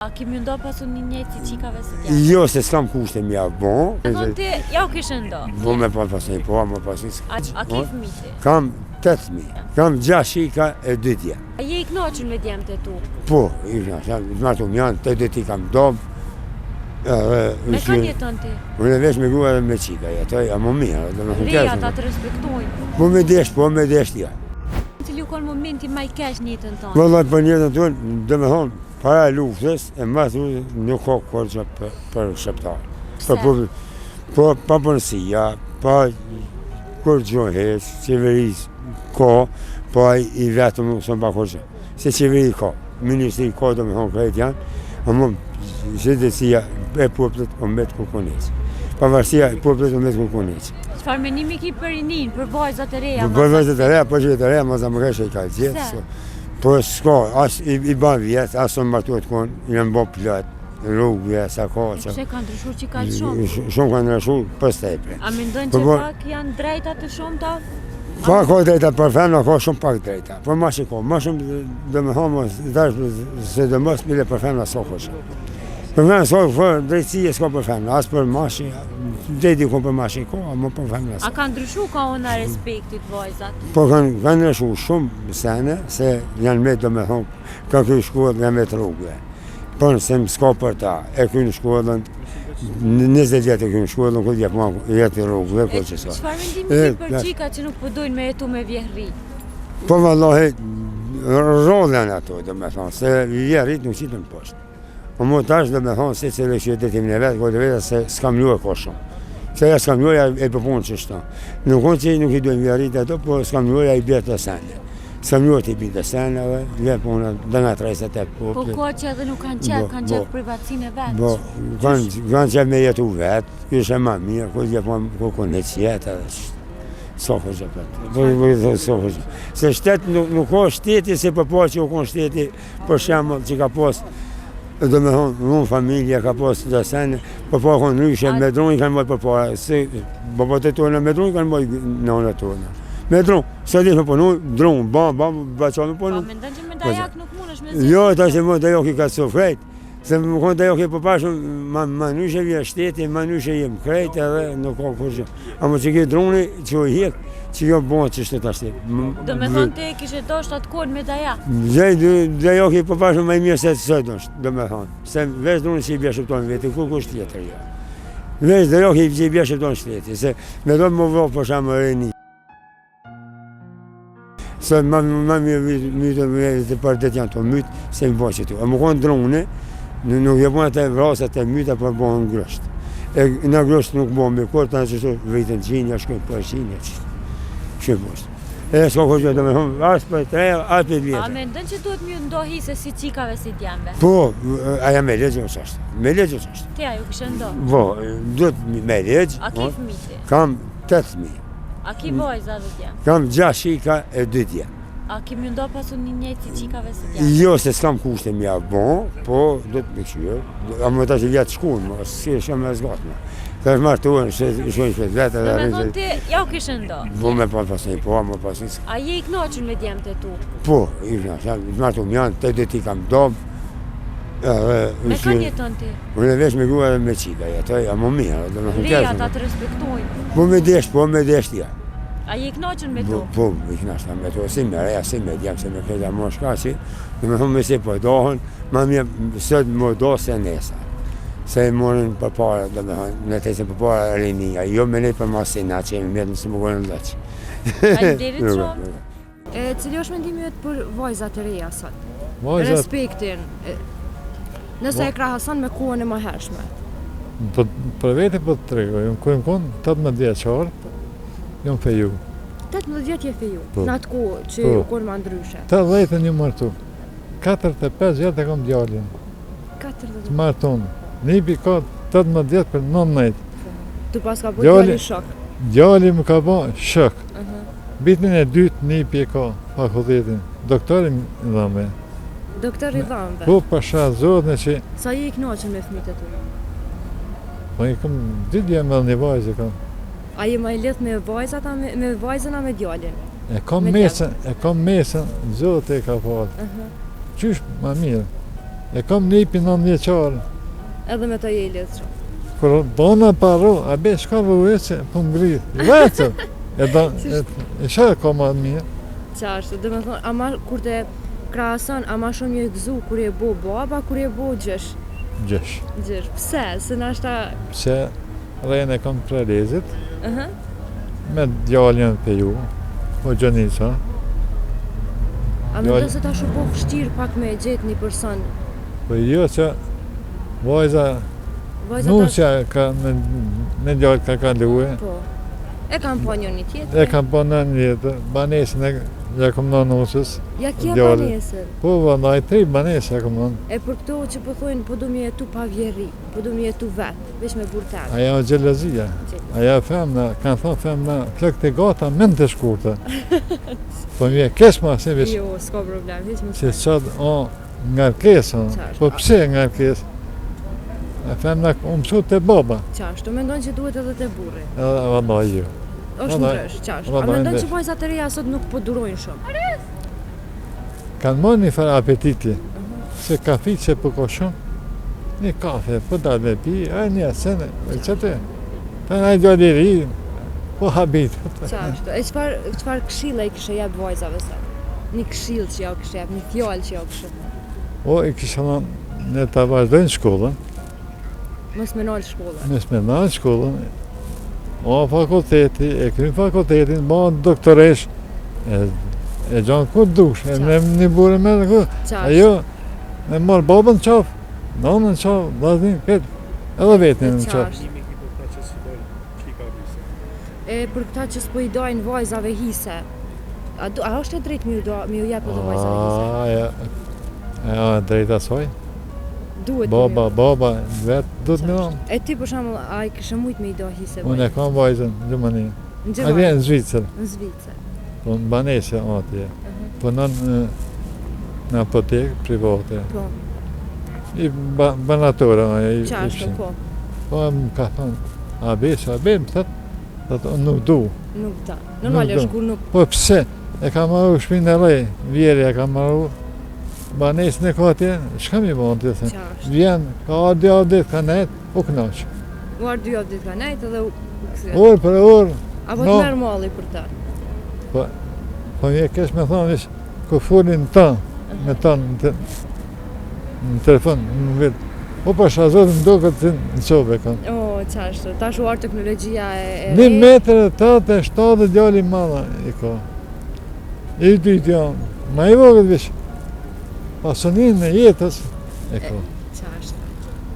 A kemi ndo pasu një njëtë si qikave së tjera? Jo, se s'kam kushte mja bon. E thonë ti, ja u kishë ndo? Po me pa pasaj, po, me pasaj. A ki fëmiti? Kam 8.000, kam 6 shika e 2 dje. A je i knoqën me djemë të tu? Po, i knoqën, martu mjanë, të 2 ti kam dobë. Me kanë jeton ti? Unë e vesh me grua dhe me qika, jetoj, a më mirë. Reja ta të respektojnë? Po me desh tja. Cili u konë momenti ma i kesh njëtën tonë? Vëllat për njëtën tonë, dhe me thonë, para luftës, e mbas nuk ka kërgjë për shqiptarë. Po pa punësia, pa kërgjë heq, qeveris ka, pa i vetëm nuk sënë pa kërgjë. Se qeveri ka, ministri ka dhe me thonë krejt janë, a më zhidësia e poplet o mbetë kërkoneqë. Pavarësia e poplet o mbetë kërkoneqë. Qëfar menimi ki për rinin, për vajzat e reja? Për vajzat e reja, për që e reja, ma za më kreshe i ka gjithë. Po s'ka, as i ban vjetë, as së mbartuat konë, janë bo plët, rrugë, sa ka. Pse kanë ndryshuar që ka shumë? Shumë kanë ndryshuar, për stepre. A mendojnë që pak janë drejta të shumë ta? Pa ka drejta për femna, ka shumë pak drejta. Po ma që ka, ma shumë dhe me hamë, se dhe mos mile për femna s'ka shumë. Për femna s'ka për drejtësie s'ka për femna, as për mashi, drejti ku për mashi ka, a më për femna s'ka. A kanë ndryshu ka ona respektit vajzat? Po kanë ndryshu shumë sene, se janë me dhe me thonë, ka këj shkuat nga me të rrugëve. Por se më s'ka për ta, e këj në shkuatën, 20 vjetë e këj në shkuatën, këtë jetë rrugëve, këtë që s'ka. Qëfar mendimi ki për qika që nuk përdojnë me jetu me vjehri? Po vallahi, rodhen ato, dhe me thonë, se vjehrit nuk qitën poshtë. Po më tash dhe me thonë, se cilë qytetim në vetë, këtë vetë se s'kam luaj ko shumë. Se ja s'kam luaj e përpunë që shto. Nuk konë që nuk i dojnë vjerit ato, po s'kam luaj i bjetë të sene. S'kam luaj të i bjetë të seneve, dhe punë dhe nga 30 e poplit. Po ko që edhe nuk kanë qef, kanë qef privatsin e vetë? Po, kanë qef me jetu vetë, kështë e ma mirë, këtë je po konë qjetë edhe qështë. Soko që pëtë. Se shtetë nuk ka shteti, se përpo që u konë shteti, për shemë që ka posë. Dhe me thonë, në familje ka posë të sene, përpo konë nyshe, me dronë i kanë mojë përpara, se bëbët e tonë me dronë i kanë mojë nënë e tonë. Me dronë, se di me punu, dronë, baqa me punu. Po, me ndonë që me dajak nuk mund është me zhjë? Jo, ta që më dajak i ka sofrejt, se më konë dajak i përpashëm, ma nyshe vje shteti, ma nyshe jem krejt edhe nuk ka kërgjë. A më që ki droni që o hek, që jo bënë që shtetë ashtë. Do me thonë te kishe dosht atë kohën me dajak? Dajak i përpashëm ma i mirë se të sëjtë dosht, do me thonë. Se veç droni që i bje shëptonë veti, kur kusht tjetër jo. Veç dajak i bje shëptonë shteti, se me do më vërë për shamë rejni. Se ma mytë të për det janë të mytë, se më bënë që tu. A më konë droni, nuk je bënë të vrasët e mytë, për bënë në grështë. E në grështë nuk bënë me kërë, të në që shtu vejtën qinja, shkojnë për qinja, shkojnë poshtë. E s'ka kërgjë të me thonë, asë për 3, asë për 10. A me ndënë që duhet mjë ndohi se si qikave si djembe? Po, aja me legjë është ashtë, me legjë është ashtë. Te ajo kështë ndo? Po, duhet me legjë. A ki fëmiti? Kam 8.000. A ki vojza dhe djemë? Kam 6 shika e 2 dje. A kemi ndo pasu një njëtë si qikave si djemë? Jo, se s'kam kushte mja bon, po, do të me këshyë. A më ta që vjetë shkunë, si shumë e zgatë me. Ka është martuën, shkojnë shpet vetë. Do me thonë ti, ja u kishë ndo? Po me pasaj, po, me pasaj. A je i knoqën me djemë të tu? Po, i martuën janë, të 2 ti kam dobë. Me kanë jeton ti? Unë e vesh me grua dhe me qika, jetoj, a më mirë. Reja ta të respektojnë? Po me desh tja. A je i knoqën me tu? Po, i knashta me tu, si me reja, si me djemë, se me krejta më shka që, dhe me thonë me si po dohën, ma mirë sëtë më do se nesa. Se i morin për para, dhe me thonë, në tesin për para rinia, jo me nejtë për masina, që jemi mjetë nësë më gojnë në dheqë. A i derit shumë? Cili është mendimi jëtë për vajzat e reja sot? Respektin, nëse e krahason me kohën e më hershme? Për vete për të trego, kujmë konë 18 vjeqarë, jam feju. 18 vjetë je feju, në atë kohë që u konë ma ndryshe? 18 një martu, 45 vjetë e kom djallin. 40 marton, nipi ka 18 vjetë për 19. Tu pas ka bërë djali shok? Djali më ka bërë shok. Bitnin e dytë nipi e ka fakultetin, doktorin i dhame. Doktor i dhame? Po, pasha zotën e që... Sa je i knoqën me fëmijët e tu? Po, i kom 2 dje me një vajzë kam. A je ma i lidh me vajzën a me djalin? E kam mesën, zotë e ka falë. Qysh ma mirë. E kam nipi 9 vjeçar. Edhe me ta je i lidhshëm. Kur bona paro, a be shka vëvece, po ngrit. Vetëm. E shë ka ma mirë. Qashtu, dhe me thonë, ama kur të krahason, ama shumë një gëzu kur je bo baba, kur je bo gjësh. Gjësh. Gjësh, pse? Se nashta... Pse rejnë e kam prelezit, me djallën për ju, po Gjonica. A me do se ta shumë po vështirë pak me gjetë një person? Po jo që vajza nusja ka me djallë ka kaluë. Po. E kam po një tjetër? E kam po në një tjetër, banesën e ja kom në nusës. Ja kje banesën? Po, vëndaj, 3 banesë ja kom në. E për këto që po thojnë, po du mi jetu pa vjeri, po du mi jetu vetë, veç me burtar. Aja o gjelazia. Aja femna, kanë thonë femna, plëk të gata, men të shkurta. Po mi e kesh ma, se veç. Jo, s'ka problem, veç me Se qatë, ngarkes, po pse ngarkes? Femna mësu të baba. Qashtu, me ndonë që duhet edhe të burri. Vëndaj, jo. është ndrysh, qashtu. A me ndonë që vajzat e reja sot nuk po durojnë shumë? Kanë marrë një farë apetiti, se kafi që po ko shumë, një kafe, po dalë me pi, a një sene, e qëtë, të në gjallë i ri, po habit. Qashtu, e qëfar këshilla i kështë jabë vajzave sa? Një këshill që ja kështë jabë, një fjallë që ja kështë jabë? O, i kështë në të vazhdojnë shkollën. Mos me nalë shkollën? Mos me nalë shkollën, o fakulteti, e krymë fakultetin, ma doktoresh, e gjanë kur dush, e në një burë me në kur. Ajo, me marë babën në qafë, nanën në qafë, vazhdin, këtë, edhe vetën në qafë. E për këta që s'po i dojnë vajzave hise, a është e drejtë mi u jepë edhe vajzave hise? Ja, drejtë asoj. Duhet Baba, vetë, duhet me nanë. E ti për shamull, a i kështë mujtë me i do hise vajzave? Unë e kam vajzën në Gjermani. Në Gjermani? Në Zvicër. Në Zvicër. Po në banese atje. Po në apotekë private. Po. I banatora. Qashtu, po. Po më ka thonë, a be, më thëtë, nuk du. Nuk da. Normal është kur nuk... Po pse, e ka marru shpinë e rej, vjeri e ka marru, banesën e ka atje, shka mi bënë të thënë? Qashtu. Vjen, ka arë 2 dit, ka nejtë, u knaqë. U arë 2 dit ka nejtë edhe u kësë. Orë për orë. Apo të merë mali për ta? Po mi e kesh me thonë, vish, ku fulin ta, me ta në telefon, në vetë. Po pa shazorë më do këtë në qobe kanë. O, qashtu, tash u arë teknologjia e... 1 metrë, 87 djali mala i ka. I dytë janë, ma i vogët vish. Pasunin e jetës e ka. Qashtu.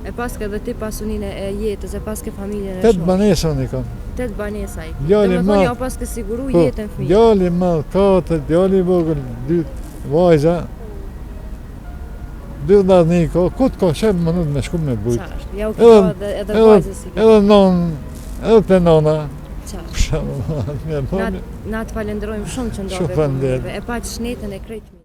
E paske edhe ti pasunin e jetës, e paske familjen e 8 banesën i ka. 8 banesa i ka. Djali Dhe me thonë, ja paske siguru jetën fëmijë. Djali malë, 4, djali vogël, 2 vajza. 2 dhazë një ka, kutë ka shepë më nëtë me shku me bujtë. Qashtu, ja u këta edhe vajzës i ka. Edhe non, edhe të nona. Qashtu. Na të falenderojmë shumë që ndodhe punëve, e pa që shnetën e krejtë.